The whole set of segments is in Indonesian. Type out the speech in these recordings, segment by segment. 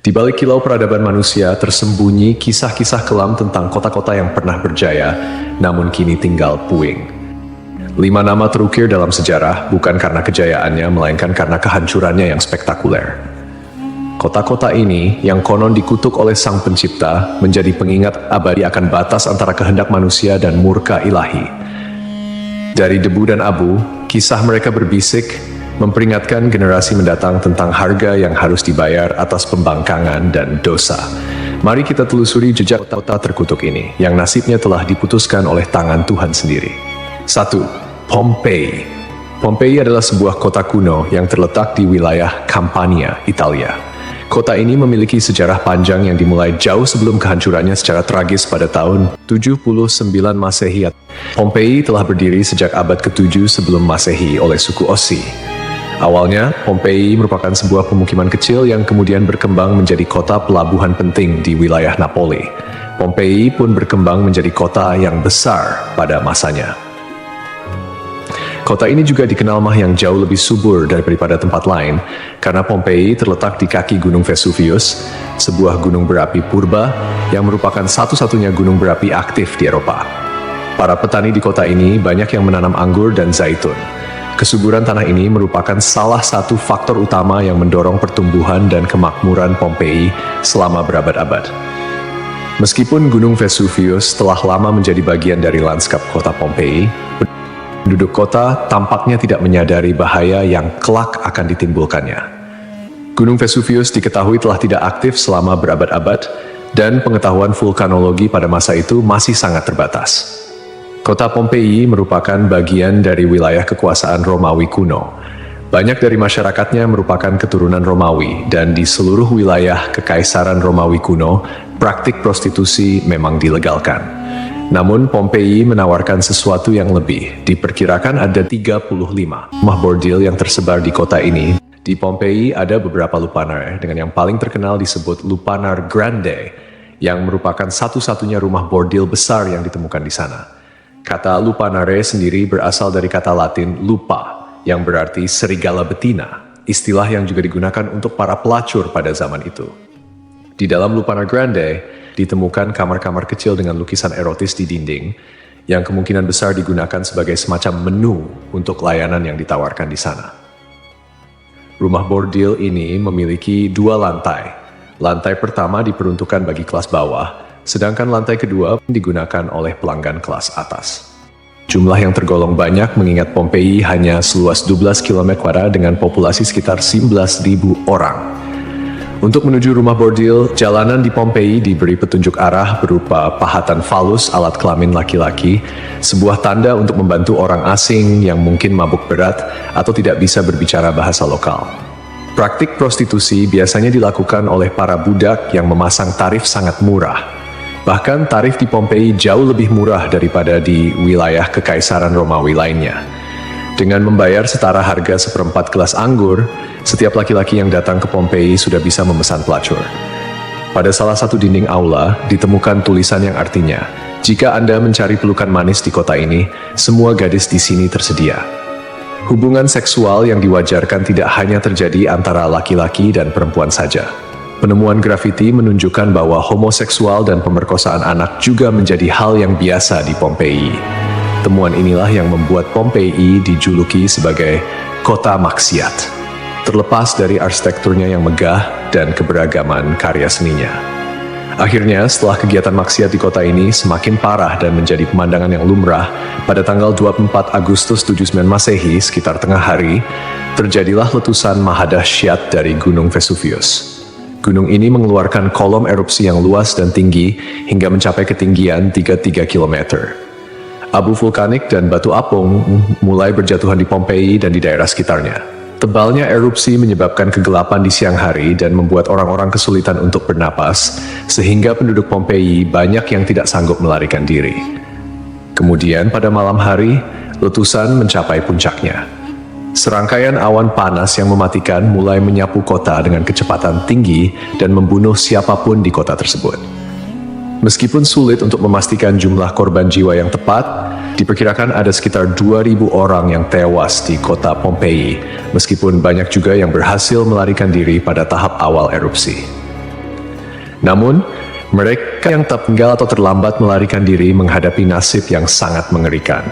Di balik kilau peradaban manusia tersembunyi kisah-kisah kelam tentang kota-kota yang pernah berjaya, namun kini tinggal puing. 5 nama terukir dalam sejarah bukan karena kejayaannya, melainkan karena kehancurannya yang spektakuler. Kota-kota ini, yang konon dikutuk oleh Sang Pencipta, menjadi pengingat abadi akan batas antara kehendak manusia dan murka ilahi. Dari debu dan abu, kisah mereka berbisik, memperingatkan generasi mendatang tentang harga yang harus dibayar atas pembangkangan dan dosa. Mari kita telusuri jejak kota terkutuk ini, yang nasibnya telah diputuskan oleh tangan Tuhan sendiri. 1. Pompei. Pompei adalah sebuah kota kuno yang terletak di wilayah Campania, Italia. Kota ini memiliki sejarah panjang yang dimulai jauh sebelum kehancurannya secara tragis pada tahun 79 Masehi. Pompei telah berdiri sejak abad ke-7 sebelum Masehi oleh suku Ossi. Awalnya, Pompei merupakan sebuah pemukiman kecil yang kemudian berkembang menjadi kota pelabuhan penting di wilayah Napoli. Pompei pun berkembang menjadi kota yang besar pada masanya. Kota ini juga dikenal yang jauh lebih subur daripada tempat lain, karena Pompei terletak di kaki Gunung Vesuvius, sebuah gunung berapi purba yang merupakan satu-satunya gunung berapi aktif di Eropa. Para petani di kota ini banyak yang menanam anggur dan zaitun. Kesuburan tanah ini merupakan salah satu faktor utama yang mendorong pertumbuhan dan kemakmuran Pompei selama berabad-abad. Meskipun Gunung Vesuvius telah lama menjadi bagian dari lanskap kota Pompei, penduduk kota tampaknya tidak menyadari bahaya yang kelak akan ditimbulkannya. Gunung Vesuvius diketahui telah tidak aktif selama berabad-abad, dan pengetahuan vulkanologi pada masa itu masih sangat terbatas. Kota Pompei merupakan bagian dari wilayah kekuasaan Romawi kuno. Banyak dari masyarakatnya merupakan keturunan Romawi, dan di seluruh wilayah Kekaisaran Romawi kuno, praktik prostitusi memang dilegalkan. Namun Pompei menawarkan sesuatu yang lebih. Diperkirakan ada 35 rumah bordil yang tersebar di kota ini. Di Pompei ada beberapa lupanar, dengan yang paling terkenal disebut Lupanar Grande, yang merupakan satu-satunya rumah bordil besar yang ditemukan di sana. Kata lupanare sendiri berasal dari kata Latin lupa, yang berarti serigala betina, istilah yang juga digunakan untuk para pelacur pada zaman itu. Di dalam Lupanar Grande, ditemukan kamar-kamar kecil dengan lukisan erotis di dinding, yang kemungkinan besar digunakan sebagai semacam menu untuk layanan yang ditawarkan di sana. Rumah bordil ini memiliki 2 lantai. Lantai pertama diperuntukkan bagi kelas bawah, sedangkan lantai kedua digunakan oleh pelanggan kelas atas. Jumlah yang tergolong banyak mengingat Pompei hanya seluas 12 km² dengan populasi sekitar 11.000 orang. Untuk menuju rumah bordil, jalanan di Pompei diberi petunjuk arah berupa pahatan falus alat kelamin laki-laki, sebuah tanda untuk membantu orang asing yang mungkin mabuk berat atau tidak bisa berbicara bahasa lokal. Praktik prostitusi biasanya dilakukan oleh para budak yang memasang tarif sangat murah. Bahkan tarif di Pompei jauh lebih murah daripada di wilayah Kekaisaran Romawi lainnya. Dengan membayar setara harga seperempat gelas anggur, setiap laki-laki yang datang ke Pompei sudah bisa memesan pelacur. Pada salah satu dinding aula, ditemukan tulisan yang artinya, "Jika Anda mencari pelukan manis di kota ini, semua gadis di sini tersedia." Hubungan seksual yang diwajarkan tidak hanya terjadi antara laki-laki dan perempuan saja. Penemuan grafiti menunjukkan bahwa homoseksual dan pemerkosaan anak juga menjadi hal yang biasa di Pompei. Temuan inilah yang membuat Pompei dijuluki sebagai kota maksiat, terlepas dari arsitekturnya yang megah dan keberagaman karya seninya. Akhirnya, setelah kegiatan maksiat di kota ini semakin parah dan menjadi pemandangan yang lumrah, pada tanggal 24 Agustus 79 Masehi, sekitar tengah hari, terjadilah letusan mahadahsyat dari Gunung Vesuvius. Gunung ini mengeluarkan kolom erupsi yang luas dan tinggi hingga mencapai ketinggian 33 km. Abu vulkanik dan batu apung mulai berjatuhan di Pompei dan di daerah sekitarnya. Tebalnya erupsi menyebabkan kegelapan di siang hari dan membuat orang-orang kesulitan untuk bernapas, sehingga penduduk Pompei banyak yang tidak sanggup melarikan diri. Kemudian pada malam hari, letusan mencapai puncaknya. Serangkaian awan panas yang mematikan mulai menyapu kota dengan kecepatan tinggi dan membunuh siapapun di kota tersebut. Meskipun sulit untuk memastikan jumlah korban jiwa yang tepat, diperkirakan ada sekitar 2.000 orang yang tewas di kota Pompei, meskipun banyak juga yang berhasil melarikan diri pada tahap awal erupsi. Namun, mereka yang tertinggal atau terlambat melarikan diri menghadapi nasib yang sangat mengerikan.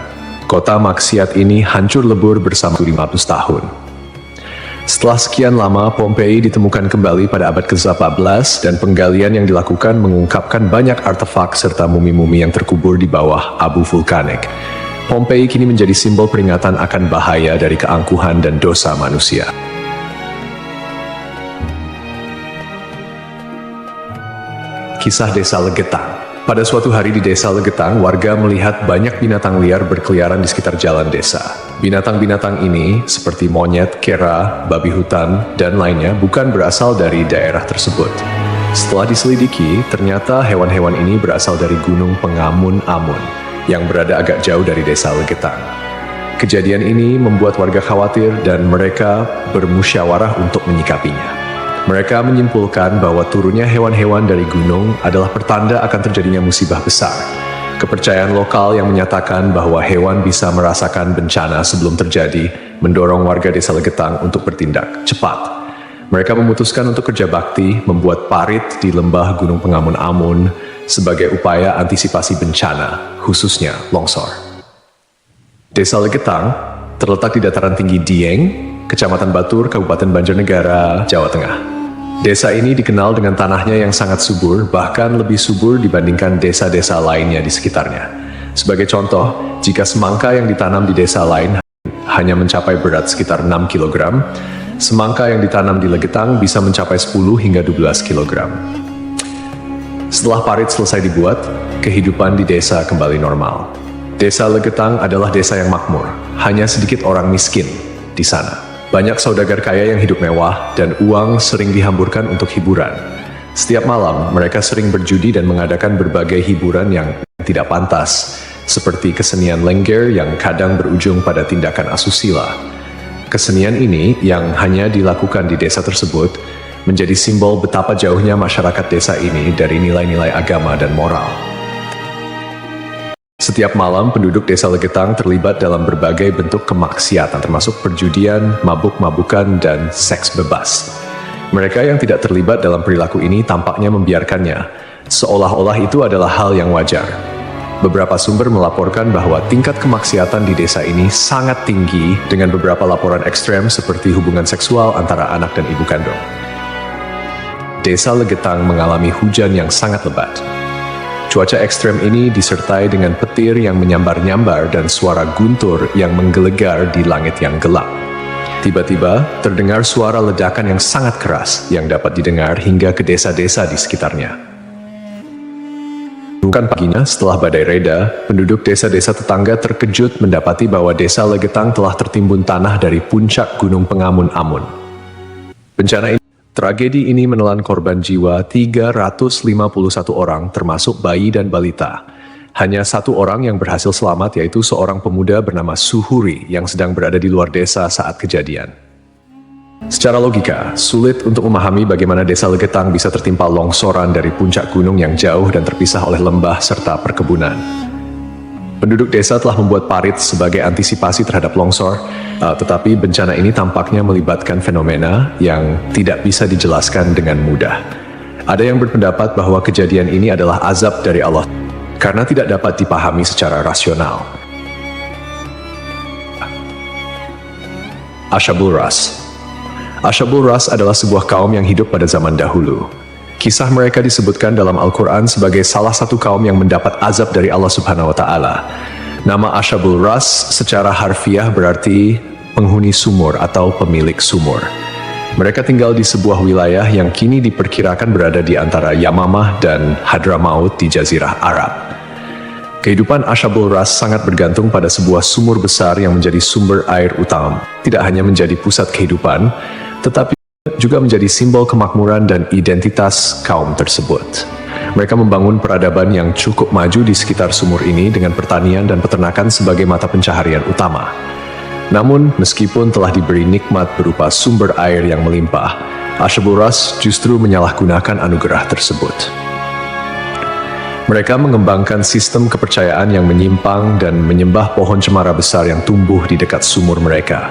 Kota maksiat ini hancur lebur bersama 500 tahun. Setelah sekian lama, Pompei ditemukan kembali pada abad ke-14 dan penggalian yang dilakukan mengungkapkan banyak artefak serta mumi-mumi yang terkubur di bawah abu vulkanik. Pompei kini menjadi simbol peringatan akan bahaya dari keangkuhan dan dosa manusia. Kisah Desa Legetang. Pada suatu hari di Desa Legetang, warga melihat banyak binatang liar berkeliaran di sekitar jalan desa. Binatang-binatang ini, seperti monyet, kera, babi hutan, dan lainnya, bukan berasal dari daerah tersebut. Setelah diselidiki, ternyata hewan-hewan ini berasal dari Gunung Pengamun-Amun, yang berada agak jauh dari Desa Legetang. Kejadian ini membuat warga khawatir dan mereka bermusyawarah untuk menyikapinya. Mereka menyimpulkan bahwa turunnya hewan-hewan dari gunung adalah pertanda akan terjadinya musibah besar. Kepercayaan lokal yang menyatakan bahwa hewan bisa merasakan bencana sebelum terjadi mendorong warga Desa Legetang untuk bertindak cepat. Mereka memutuskan untuk kerja bakti membuat parit di lembah Gunung Pengamun-Amun sebagai upaya antisipasi bencana, khususnya longsor. Desa Legetang terletak di dataran tinggi Dieng, Kecamatan Batur, Kabupaten Banjarnegara, Jawa Tengah. Desa ini dikenal dengan tanahnya yang sangat subur, bahkan lebih subur dibandingkan desa-desa lainnya di sekitarnya. Sebagai contoh, jika semangka yang ditanam di desa lain hanya mencapai berat sekitar 6 kg, semangka yang ditanam di Legetang bisa mencapai 10 hingga 12 kg. Setelah parit selesai dibuat, kehidupan di desa kembali normal. Desa Legetang adalah desa yang makmur, hanya sedikit orang miskin di sana. Banyak saudagar kaya yang hidup mewah dan uang sering dihamburkan untuk hiburan. Setiap malam, mereka sering berjudi dan mengadakan berbagai hiburan yang tidak pantas, seperti kesenian lengger yang kadang berujung pada tindakan asusila. Kesenian ini yang hanya dilakukan di desa tersebut menjadi simbol betapa jauhnya masyarakat desa ini dari nilai-nilai agama dan moral. Setiap malam, penduduk Desa Legetang terlibat dalam berbagai bentuk kemaksiatan, termasuk perjudian, mabuk-mabukan, dan seks bebas. Mereka yang tidak terlibat dalam perilaku ini tampaknya membiarkannya, seolah-olah itu adalah hal yang wajar. Beberapa sumber melaporkan bahwa tingkat kemaksiatan di desa ini sangat tinggi, dengan beberapa laporan ekstrem seperti hubungan seksual antara anak dan ibu kandung. Desa Legetang mengalami hujan yang sangat lebat. Cuaca ekstrem ini disertai dengan petir yang menyambar-nyambar dan suara guntur yang menggelegar di langit yang gelap. Tiba-tiba, terdengar suara ledakan yang sangat keras yang dapat didengar hingga ke desa-desa di sekitarnya. Bukan paginya, setelah badai reda, penduduk desa-desa tetangga terkejut mendapati bahwa Desa Legetang telah tertimbun tanah dari puncak Gunung Pengamun-Amun. Tragedi ini menelan korban jiwa 351 orang, termasuk bayi dan balita. Hanya satu orang yang berhasil selamat, yaitu seorang pemuda bernama Suhuri yang sedang berada di luar desa saat kejadian. Secara logika, sulit untuk memahami bagaimana Desa Legetang bisa tertimpa longsoran dari puncak gunung yang jauh dan terpisah oleh lembah serta perkebunan. Penduduk desa telah membuat parit sebagai antisipasi terhadap longsor, tetapi bencana ini tampaknya melibatkan fenomena yang tidak bisa dijelaskan dengan mudah. Ada yang berpendapat bahwa kejadian ini adalah azab dari Allah, karena tidak dapat dipahami secara rasional. Ashabul Ras. Ashabul Ras adalah sebuah kaum yang hidup pada zaman dahulu. Kisah mereka disebutkan dalam Al-Quran sebagai salah satu kaum yang mendapat azab dari Allah Subhanahu wa Ta'ala. Nama Ashabul Ras secara harfiah berarti penghuni sumur atau pemilik sumur. Mereka tinggal di sebuah wilayah yang kini diperkirakan berada di antara Yamamah dan Hadramaut di Jazirah Arab. Kehidupan Ashabul Ras sangat bergantung pada sebuah sumur besar yang menjadi sumber air utama. Tidak hanya menjadi pusat kehidupan, tetapi juga menjadi simbol kemakmuran dan identitas kaum tersebut. Mereka membangun peradaban yang cukup maju di sekitar sumur ini dengan pertanian dan peternakan sebagai mata pencaharian utama. Namun, meskipun telah diberi nikmat berupa sumber air yang melimpah, Ashabul Ras justru menyalahgunakan anugerah tersebut. Mereka mengembangkan sistem kepercayaan yang menyimpang dan menyembah pohon cemara besar yang tumbuh di dekat sumur mereka.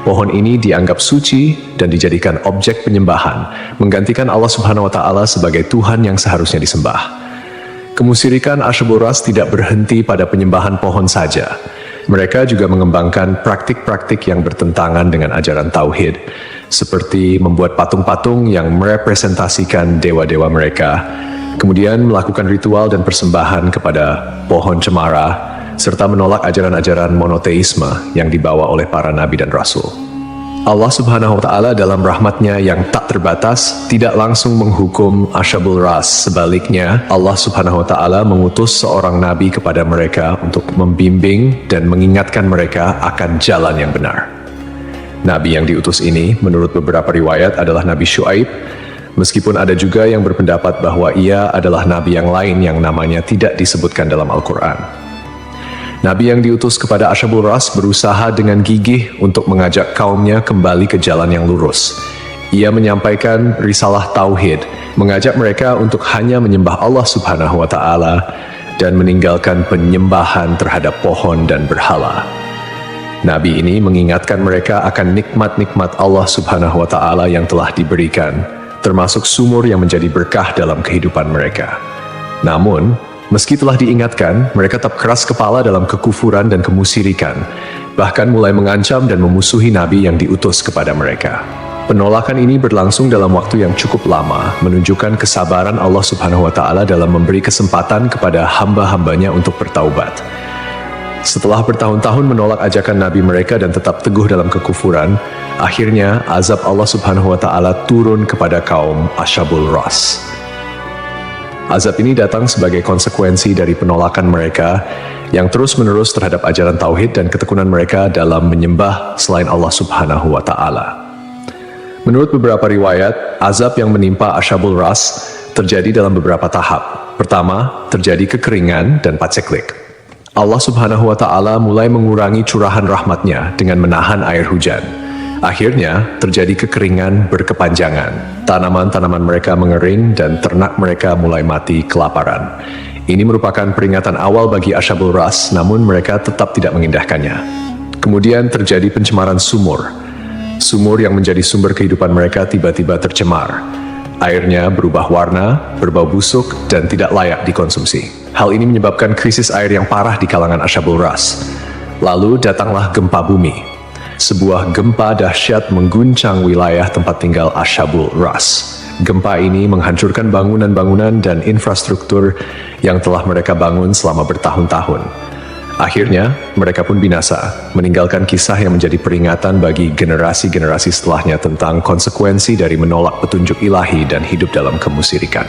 Pohon ini dianggap suci dan dijadikan objek penyembahan, menggantikan Allah Subhanahu wa Ta'ala sebagai Tuhan yang seharusnya disembah. Kemusyrikan Asyabul Ras tidak berhenti pada penyembahan pohon saja. Mereka juga mengembangkan praktik-praktik yang bertentangan dengan ajaran Tauhid, seperti membuat patung-patung yang merepresentasikan dewa-dewa mereka, kemudian melakukan ritual dan persembahan kepada pohon cemara, serta menolak ajaran-ajaran monoteisme yang dibawa oleh para nabi dan rasul. Allah Subhanahu wa Ta'ala dalam rahmatnya yang tak terbatas tidak langsung menghukum Asyabul Ras. Sebaliknya, Allah Subhanahu wa Ta'ala mengutus seorang nabi kepada mereka untuk membimbing dan mengingatkan mereka akan jalan yang benar. Nabi yang diutus ini, menurut beberapa riwayat, adalah Nabi Syuaib, meskipun ada juga yang berpendapat bahwa ia adalah nabi yang lain yang namanya tidak disebutkan dalam Al-Quran. Nabi yang diutus kepada Asyabul Ras berusaha dengan gigih untuk mengajak kaumnya kembali ke jalan yang lurus. Ia menyampaikan risalah Tauhid, mengajak mereka untuk hanya menyembah Allah Subhanahu wa Ta'ala dan meninggalkan penyembahan terhadap pohon dan berhala. Nabi ini mengingatkan mereka akan nikmat-nikmat Allah Subhanahu wa Ta'ala yang telah diberikan, termasuk sumur yang menjadi berkah dalam kehidupan mereka. Namun, meski telah diingatkan, mereka tetap keras kepala dalam kekufuran dan kemusyrikan, bahkan mulai mengancam dan memusuhi Nabi yang diutus kepada mereka. Penolakan ini berlangsung dalam waktu yang cukup lama, menunjukkan kesabaran Allah Subhanahu wa Ta'ala dalam memberi kesempatan kepada hamba-hambanya untuk bertaubat. Setelah bertahun-tahun menolak ajakan Nabi mereka dan tetap teguh dalam kekufuran, akhirnya azab Allah Subhanahu wa Ta'ala turun kepada kaum Asyabul Ras. Azab ini datang sebagai konsekuensi dari penolakan mereka yang terus-menerus terhadap ajaran Tauhid dan ketekunan mereka dalam menyembah selain Allah Subhanahu wa Ta'ala. Menurut beberapa riwayat, azab yang menimpa Asyabul Ras terjadi dalam beberapa tahap. Pertama, terjadi kekeringan dan paceklik. Allah Subhanahu wa Ta'ala mulai mengurangi curahan rahmatnya dengan menahan air hujan. Akhirnya, terjadi kekeringan berkepanjangan. Tanaman-tanaman mereka mengering dan ternak mereka mulai mati kelaparan. Ini merupakan peringatan awal bagi Asyabul Ras, namun mereka tetap tidak mengindahkannya. Kemudian terjadi pencemaran sumur. Sumur yang menjadi sumber kehidupan mereka tiba-tiba tercemar. Airnya berubah warna, berbau busuk, dan tidak layak dikonsumsi. Hal ini menyebabkan krisis air yang parah di kalangan Asyabul Ras. Lalu datanglah gempa bumi. Sebuah gempa dahsyat mengguncang wilayah tempat tinggal Asyabul Ras. Gempa ini menghancurkan bangunan-bangunan dan infrastruktur yang telah mereka bangun selama bertahun-tahun. Akhirnya, mereka pun binasa, meninggalkan kisah yang menjadi peringatan bagi generasi-generasi setelahnya tentang konsekuensi dari menolak petunjuk ilahi dan hidup dalam kemusyrikan.